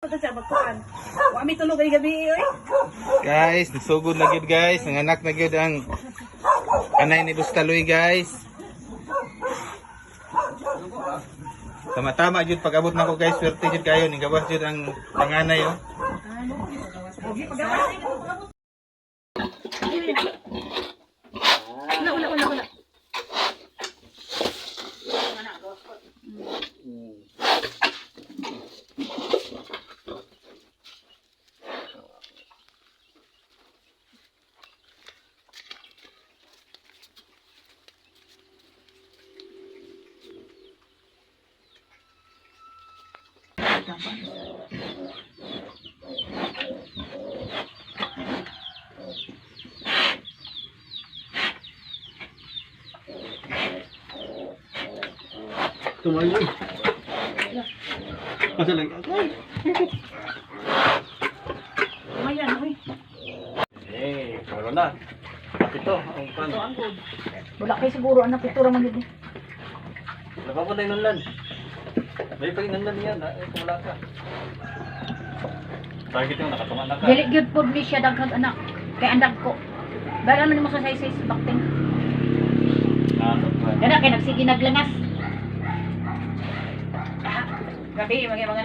pa siya magkuhan. Wa mi tulog ay gabi oy. Guys, nagsugod na gyud guys. Nanganak na gyud ang kanay ni Bustaloy guys. Tama-tama jud pag-abot nako guys, swerte jud kayo ning gawas jud ang panganay oh. Ogi pagawas. Wala. Tumayo. Masa lagi? Mayan oy. Meron na. Ito, ang pan. Wala kay siguro anak pitura man gid. Laba ko na yung nanlan. May pa yung nanlan yan. Kung wala ka. Bakit yung nakatunga na ka? Dili gyud pod ni siya daghang anak. Kay andag ko. Bara man mo sa size bakting. Kana kay nagsige naglangas. Gabi mga anak.